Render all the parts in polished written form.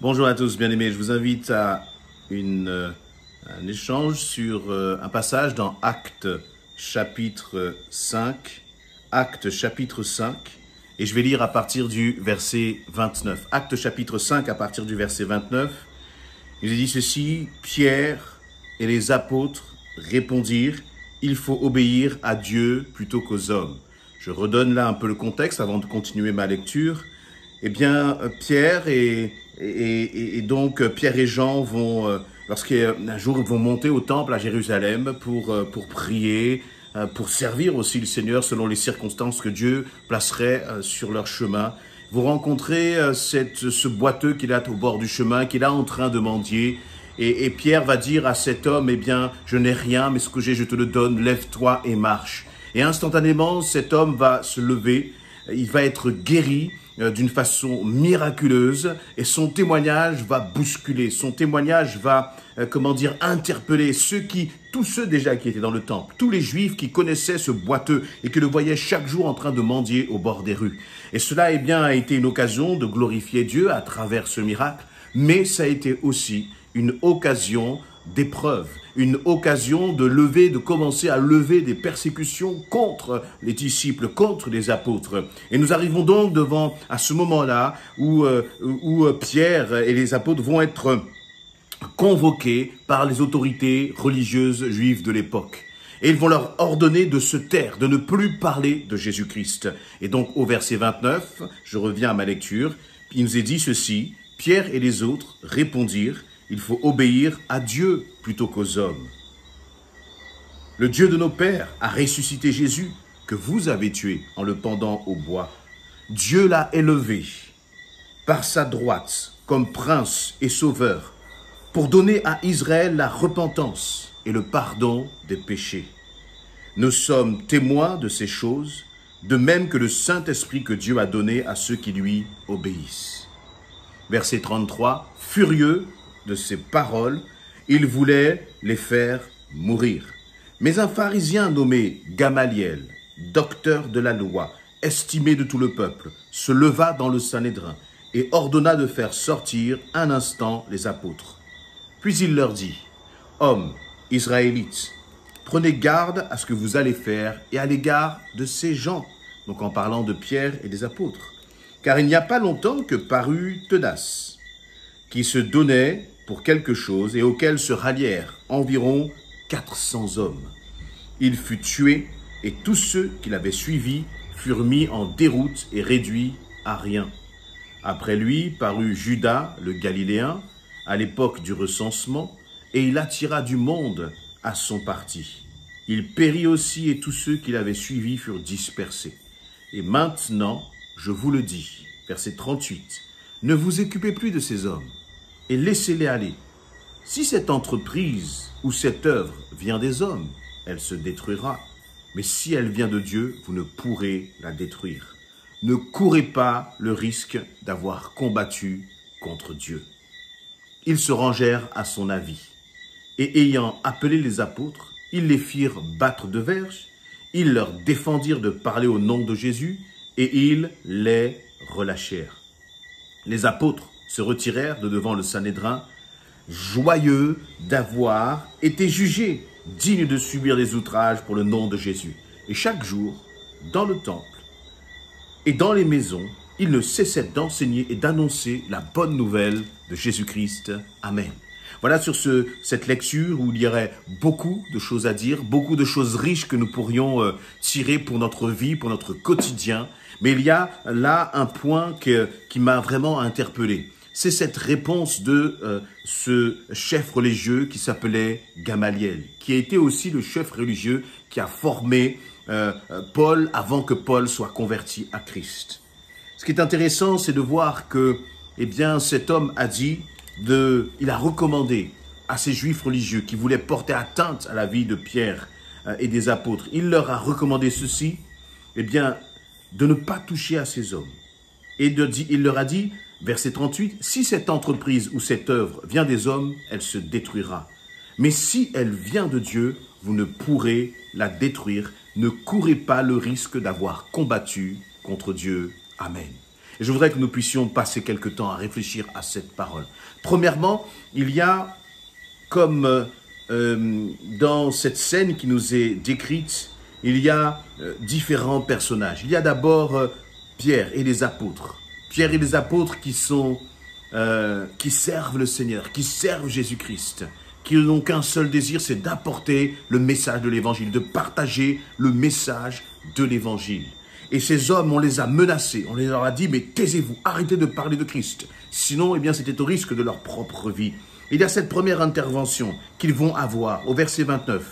Bonjour à tous, bien-aimés. Je vous invite à un échange sur un passage dans Actes chapitre 5. Actes chapitre 5. Et je vais lire à partir du verset 29. Actes chapitre 5 à partir du verset 29. Il nous est dit ceci: Pierre et les apôtres répondirent: il faut obéir à Dieu plutôt qu'aux hommes. Je redonne là un peu le contexte avant de continuer ma lecture. Eh bien, Pierre et donc Pierre et Jean vont, lorsqu'un jour ils vont monter au temple à Jérusalem pour prier, pour servir aussi le Seigneur selon les circonstances que Dieu placerait sur leur chemin. Vous rencontrez ce boiteux qu'il a au bord du chemin, qu'il est en train de mendier. Et Pierre va dire à cet homme: eh bien, je n'ai rien, mais ce que j'ai, je te le donne, lève-toi et marche. Et instantanément, cet homme va se lever, il va être guéri d'une façon miraculeuse, et son témoignage va bousculer, son témoignage va, interpeller tous ceux déjà qui étaient dans le temple, tous les Juifs qui connaissaient ce boiteux et qui le voyaient chaque jour en train de mendier au bord des rues. Et cela, a été une occasion de glorifier Dieu à travers ce miracle, mais ça a été aussi une occasion d'épreuve, une occasion de commencer à lever des persécutions contre les disciples, contre les apôtres. Et nous arrivons donc à ce moment-là où Pierre et les apôtres vont être convoqués par les autorités religieuses juives de l'époque. Et ils vont leur ordonner de se taire, de ne plus parler de Jésus-Christ. Et donc au verset 29, je reviens à ma lecture, il nous est dit ceci: Pierre et les autres répondirent: il faut obéir à Dieu plutôt qu'aux hommes. Le Dieu de nos pères a ressuscité Jésus, que vous avez tué en le pendant au bois. Dieu l'a élevé par sa droite comme prince et sauveur, pour donner à Israël la repentance et le pardon des péchés. Nous sommes témoins de ces choses, de même que le Saint-Esprit que Dieu a donné à ceux qui lui obéissent. Verset 33, furieux de ces paroles, il voulait les faire mourir. Mais un pharisien nommé Gamaliel, docteur de la loi, estimé de tout le peuple, se leva dans le Sanhédrin et ordonna de faire sortir un instant les apôtres. Puis il leur dit: hommes israélites, prenez garde à ce que vous allez faire et à l'égard de ces gens, donc en parlant de Pierre et des apôtres. Car il n'y a pas longtemps que parut Teudas, qui se donnait pour quelque chose et auquel se rallièrent environ 400 hommes. Il fut tué et tous ceux qui l'avaient suivi furent mis en déroute et réduits à rien. Après lui parut Judas le Galiléen à l'époque du recensement, et il attira du monde à son parti. Il périt aussi et tous ceux qui l'avaient suivi furent dispersés. Et maintenant, je vous le dis, verset 38, ne vous occupez plus de ces hommes et laissez-les aller. Si cette entreprise ou cette œuvre vient des hommes, elle se détruira. Mais si elle vient de Dieu, vous ne pourrez la détruire. Ne courez pas le risque d'avoir combattu contre Dieu. Ils se rangèrent à son avis. Et ayant appelé les apôtres, ils les firent battre de verges, ils leur défendirent de parler au nom de Jésus, et ils les relâchèrent. Les apôtres se retirèrent de devant le Sanhédrin, joyeux d'avoir été jugés, dignes de subir des outrages pour le nom de Jésus. Et chaque jour, dans le temple et dans les maisons, ils ne cessaient d'enseigner et d'annoncer la bonne nouvelle de Jésus-Christ. Amen. Voilà sur cette lecture où il y aurait beaucoup de choses à dire, beaucoup de choses riches que nous pourrions tirer pour notre vie, pour notre quotidien. Mais il y a là un point qui m'a vraiment interpellé. C'est cette réponse de ce chef religieux qui s'appelait Gamaliel, qui a été aussi le chef religieux qui a formé Paul avant que Paul soit converti à Christ. Ce qui est intéressant, c'est de voir que, cet homme il a recommandé à ces juifs religieux qui voulaient porter atteinte à la vie de Pierre et des apôtres, il leur a recommandé ceci, de ne pas toucher à ces hommes. Et il leur a dit, verset 38, si cette entreprise ou cette œuvre vient des hommes, elle se détruira. Mais si elle vient de Dieu, vous ne pourrez la détruire. Ne courez pas le risque d'avoir combattu contre Dieu. Amen. Et je voudrais que nous puissions passer quelque temps à réfléchir à cette parole. Premièrement, il y a, comme dans cette scène qui nous est décrite, il y a différents personnages. Il y a d'abord Pierre et les apôtres. Pierre et les apôtres qui servent le Seigneur, qui servent Jésus-Christ, qui n'ont qu'un seul désir, c'est d'apporter le message de l'évangile, de partager le message de l'évangile. Et ces hommes, on les a menacés, on leur a dit, mais taisez-vous, arrêtez de parler de Christ. Sinon, eh bien, c'était au risque de leur propre vie. Il y a cette première intervention qu'ils vont avoir au verset 29.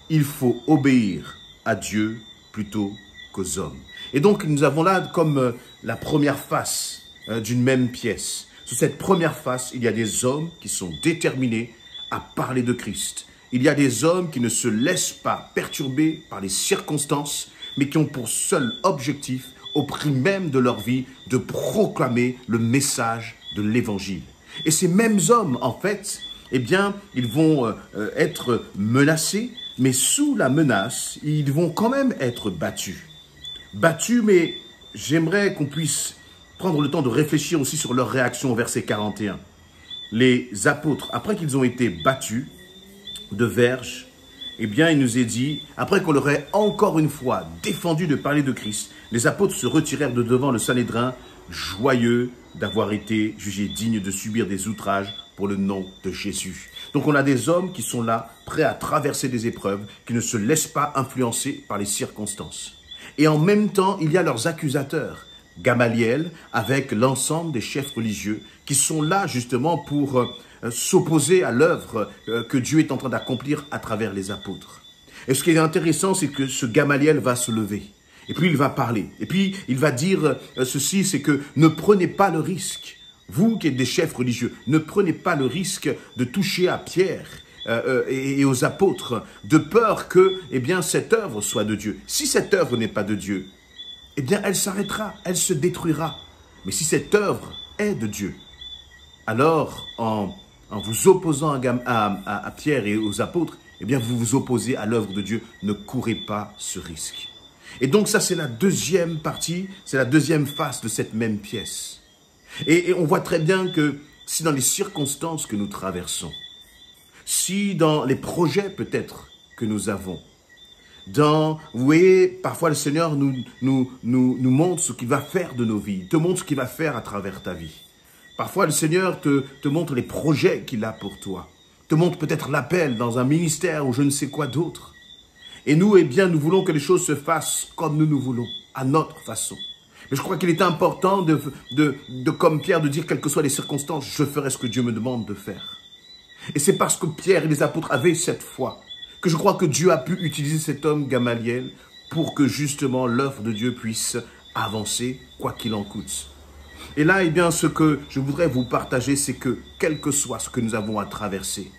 Il faut obéir à Dieu plutôt qu'aux hommes. Et donc, nous avons là comme la première face d'une même pièce. Sous cette première face, il y a des hommes qui sont déterminés à parler de Christ. Il y a des hommes qui ne se laissent pas perturber par les circonstances, mais qui ont pour seul objectif, au prix même de leur vie, de proclamer le message de l'Évangile. Et ces mêmes hommes, en fait, eh bien, ils vont être menacés, mais sous la menace, ils vont quand même être battus. Battus, mais j'aimerais qu'on puisse prendre le temps de réfléchir aussi sur leur réaction au verset 41. Les apôtres, après qu'ils ont été battus de verges, eh bien, il nous est dit, après qu'on leur ait encore une fois défendu de parler de Christ, les apôtres se retirèrent de devant le Sanhédrin, joyeux d'avoir été jugés dignes de subir des outrages pour le nom de Jésus. Donc on a des hommes qui sont là, prêts à traverser des épreuves, qui ne se laissent pas influencer par les circonstances. Et en même temps, il y a leurs accusateurs, Gamaliel, avec l'ensemble des chefs religieux, qui sont là justement pour s'opposer à l'œuvre que Dieu est en train d'accomplir à travers les apôtres. Et ce qui est intéressant, c'est que ce Gamaliel va se lever. Et puis il va parler. Et puis il va dire ceci, c'est que ne prenez pas le risque. Vous qui êtes des chefs religieux, ne prenez pas le risque de toucher à Pierre et aux apôtres, de peur que eh bien, cette œuvre soit de Dieu. Si cette œuvre n'est pas de Dieu, eh bien elle s'arrêtera, elle se détruira. Mais si cette œuvre est de Dieu, alors en vous opposant à Pierre et aux apôtres, eh bien vous vous opposez à l'œuvre de Dieu. Ne courez pas ce risque. Et donc ça, c'est la deuxième partie, c'est la deuxième face de cette même pièce. Et on voit très bien que si dans les circonstances que nous traversons, si dans les projets peut-être que nous avons, vous voyez, parfois le Seigneur nous montre ce qu'il va faire de nos vies, te montre ce qu'il va faire à travers ta vie. Parfois le Seigneur te montre les projets qu'il a pour toi, te montre peut-être l'appel dans un ministère ou je ne sais quoi d'autre. Et nous, eh bien, nous voulons que les choses se fassent comme nous voulons, à notre façon. Mais je crois qu'il est important comme Pierre, de dire, quelles que soient les circonstances, je ferai ce que Dieu me demande de faire. Et c'est parce que Pierre et les apôtres avaient cette foi, que je crois que Dieu a pu utiliser cet homme Gamaliel pour que justement l'œuvre de Dieu puisse avancer, quoi qu'il en coûte. Et là, eh bien, ce que je voudrais vous partager, c'est que, quel que soit ce que nous avons à traverser,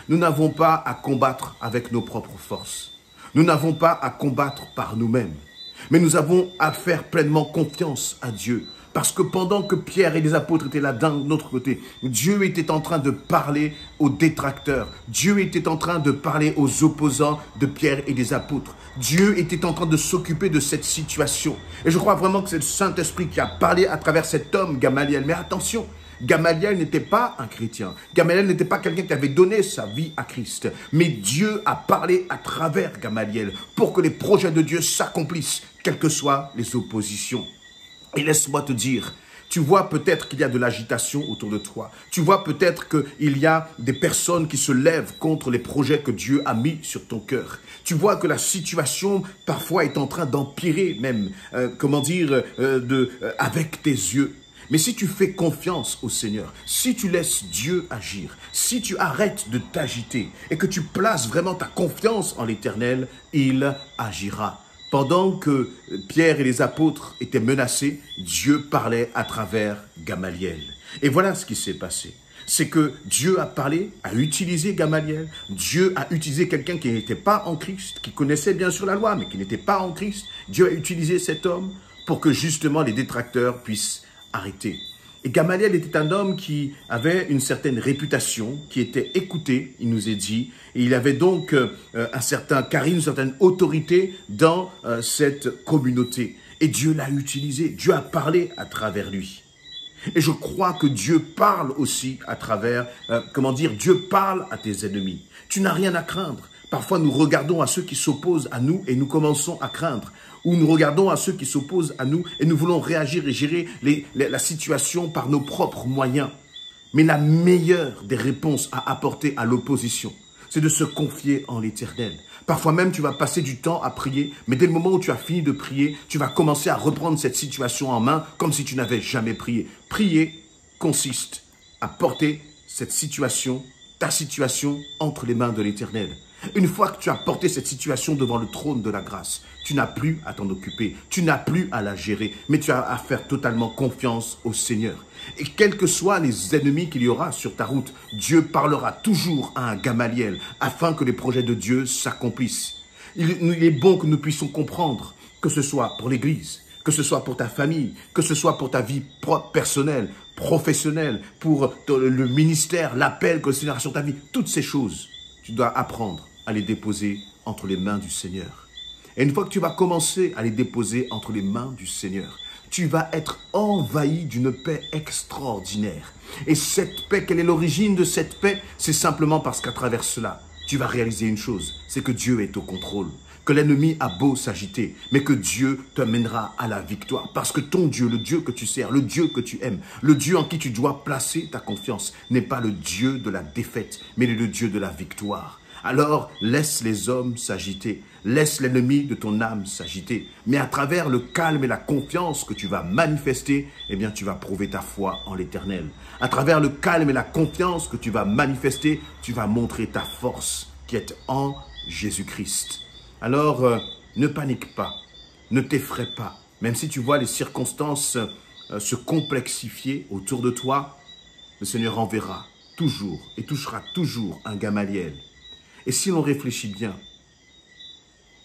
nous n'avons pas à combattre avec nos propres forces. Nous n'avons pas à combattre par nous-mêmes, mais nous avons à faire pleinement confiance à Dieu. Parce que pendant que Pierre et les apôtres étaient là d'un autre côté, Dieu était en train de parler aux détracteurs. Dieu était en train de parler aux opposants de Pierre et des apôtres. Dieu était en train de s'occuper de cette situation. Et je crois vraiment que c'est le Saint-Esprit qui a parlé à travers cet homme, Gamaliel. Mais attention, Gamaliel n'était pas un chrétien. Gamaliel n'était pas quelqu'un qui avait donné sa vie à Christ. Mais Dieu a parlé à travers Gamaliel pour que les projets de Dieu s'accomplissent, quelles que soient les oppositions. Et laisse-moi te dire, tu vois peut-être qu'il y a de l'agitation autour de toi. Tu vois peut-être qu'il y a des personnes qui se lèvent contre les projets que Dieu a mis sur ton cœur. Tu vois que la situation parfois est en train d'empirer même, avec tes yeux. Mais si tu fais confiance au Seigneur, si tu laisses Dieu agir, si tu arrêtes de t'agiter et que tu places vraiment ta confiance en l'Éternel, il agira. Pendant que Pierre et les apôtres étaient menacés, Dieu parlait à travers Gamaliel. Et voilà ce qui s'est passé. C'est que Dieu a parlé, a utilisé Gamaliel. Dieu a utilisé quelqu'un qui n'était pas en Christ, qui connaissait bien sûr la loi, mais qui n'était pas en Christ. Dieu a utilisé cet homme pour que justement les détracteurs puissent arrêter. Et Gamaliel était un homme qui avait une certaine réputation, qui était écouté, il nous est dit, et il avait donc un certain charisme, une certaine autorité dans cette communauté. Et Dieu l'a utilisé, Dieu a parlé à travers lui. Et je crois que Dieu parle aussi à travers, Dieu parle à tes ennemis. Tu n'as rien à craindre. Parfois, nous regardons à ceux qui s'opposent à nous et nous commençons à craindre. Ou nous regardons à ceux qui s'opposent à nous et nous voulons réagir et gérer la situation par nos propres moyens. Mais la meilleure des réponses à apporter à l'opposition, c'est de se confier en l'Éternel. Parfois même, tu vas passer du temps à prier, mais dès le moment où tu as fini de prier, tu vas commencer à reprendre cette situation en main comme si tu n'avais jamais prié. Prier consiste à porter cette situation, ta situation, entre les mains de l'Éternel. Une fois que tu as porté cette situation devant le trône de la grâce, tu n'as plus à t'en occuper, tu n'as plus à la gérer, mais tu as à faire totalement confiance au Seigneur. Et quels que soient les ennemis qu'il y aura sur ta route, Dieu parlera toujours à un Gamaliel afin que les projets de Dieu s'accomplissent. Il est bon que nous puissions comprendre, que ce soit pour l'Église, que ce soit pour ta famille, que ce soit pour ta vie propre, personnelle, professionnelle, pour le ministère, l'appel que le Seigneur a sur ta vie, toutes ces choses, tu dois apprendre à les déposer entre les mains du Seigneur. Et une fois que tu vas commencer à les déposer entre les mains du Seigneur, tu vas être envahi d'une paix extraordinaire. Et cette paix, quelle est l'origine de cette paix? C'est simplement parce qu'à travers cela, tu vas réaliser une chose, c'est que Dieu est au contrôle. Que l'ennemi a beau s'agiter, mais que Dieu te mènera à la victoire. Parce que ton Dieu, le Dieu que tu sers, le Dieu que tu aimes, le Dieu en qui tu dois placer ta confiance, n'est pas le Dieu de la défaite, mais le Dieu de la victoire. Alors, laisse les hommes s'agiter, laisse l'ennemi de ton âme s'agiter. Mais à travers le calme et la confiance que tu vas manifester, eh bien, tu vas prouver ta foi en l'Éternel. À travers le calme et la confiance que tu vas manifester, tu vas montrer ta force qui est en Jésus-Christ. Alors, ne panique pas, ne t'effraie pas. Même si tu vois les circonstances se complexifier autour de toi, le Seigneur enverra toujours et touchera toujours un Gamaliel. Et si l'on réfléchit bien,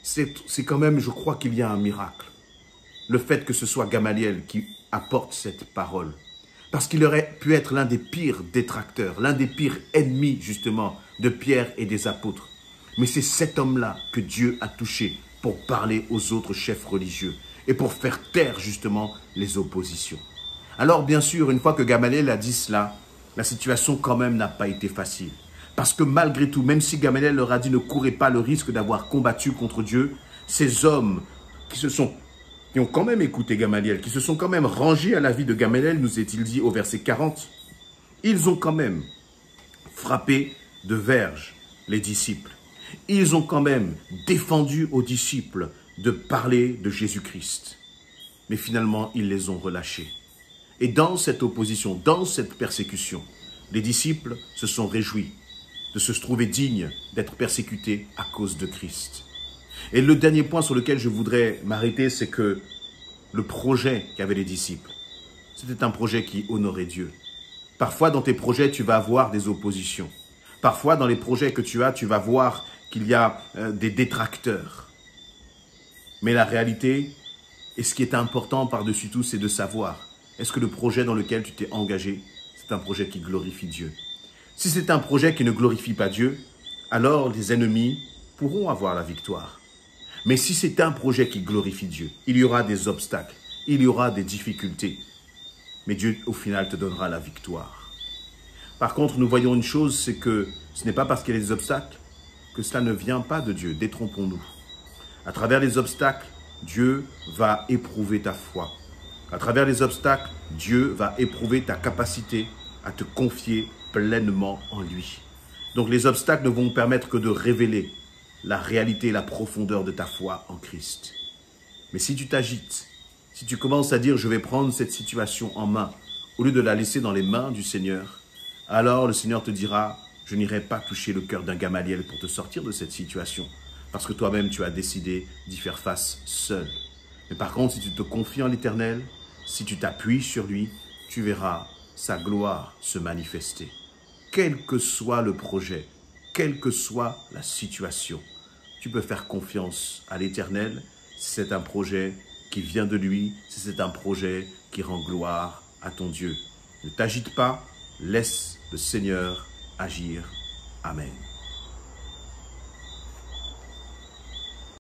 c'est quand même, je crois qu'il y a un miracle. Le fait que ce soit Gamaliel qui apporte cette parole. Parce qu'il aurait pu être l'un des pires détracteurs, l'un des pires ennemis justement de Pierre et des apôtres. Mais c'est cet homme-là que Dieu a touché pour parler aux autres chefs religieux et pour faire taire justement les oppositions. Alors bien sûr, une fois que Gamaliel a dit cela, la situation quand même n'a pas été facile. Parce que malgré tout, même si Gamaliel leur a dit ne courez pas le risque d'avoir combattu contre Dieu, ces hommes qui ont quand même écouté Gamaliel, qui se sont quand même rangés à l'avis de Gamaliel, nous est-il dit au verset 40, ils ont quand même frappé de verge les disciples. Ils ont quand même défendu aux disciples de parler de Jésus-Christ. Mais finalement, ils les ont relâchés. Et dans cette opposition, dans cette persécution, les disciples se sont réjouis de se trouver dignes d'être persécutés à cause de Christ. Et le dernier point sur lequel je voudrais m'arrêter, c'est que le projet qu'avaient les disciples, c'était un projet qui honorait Dieu. Parfois, dans tes projets, tu vas avoir des oppositions. Parfois, dans les projets que tu vas voir qu'il y a des détracteurs. Mais la réalité, et ce qui est important par-dessus tout, c'est de savoir, est-ce que le projet dans lequel tu t'es engagé, c'est un projet qui glorifie Dieu? Si c'est un projet qui ne glorifie pas Dieu, alors les ennemis pourront avoir la victoire. Mais si c'est un projet qui glorifie Dieu, il y aura des obstacles, il y aura des difficultés. Mais Dieu, au final, te donnera la victoire. Par contre, nous voyons une chose, c'est que ce n'est pas parce qu'il y a des obstacles que cela ne vient pas de Dieu. Détrompons-nous. À travers les obstacles, Dieu va éprouver ta foi. À travers les obstacles, Dieu va éprouver ta capacité à te confier pleinement en lui. Donc les obstacles ne vont permettre que de révéler la réalité et la profondeur de ta foi en Christ. Mais si tu t'agites, si tu commences à dire « je vais prendre cette situation en main » au lieu de la laisser dans les mains du Seigneur, alors le Seigneur te dira « je n'irai pas toucher le cœur d'un Gamaliel pour te sortir de cette situation, parce que toi-même tu as décidé d'y faire face seul. » Mais par contre, si tu te confies en l'Éternel, si tu t'appuies sur lui, tu verras sa gloire se manifester. Quel que soit le projet, quelle que soit la situation, tu peux faire confiance à l'Éternel si c'est un projet qui vient de lui, si c'est un projet qui rend gloire à ton Dieu. Ne t'agite pas, laisse le Seigneur agir. Amen.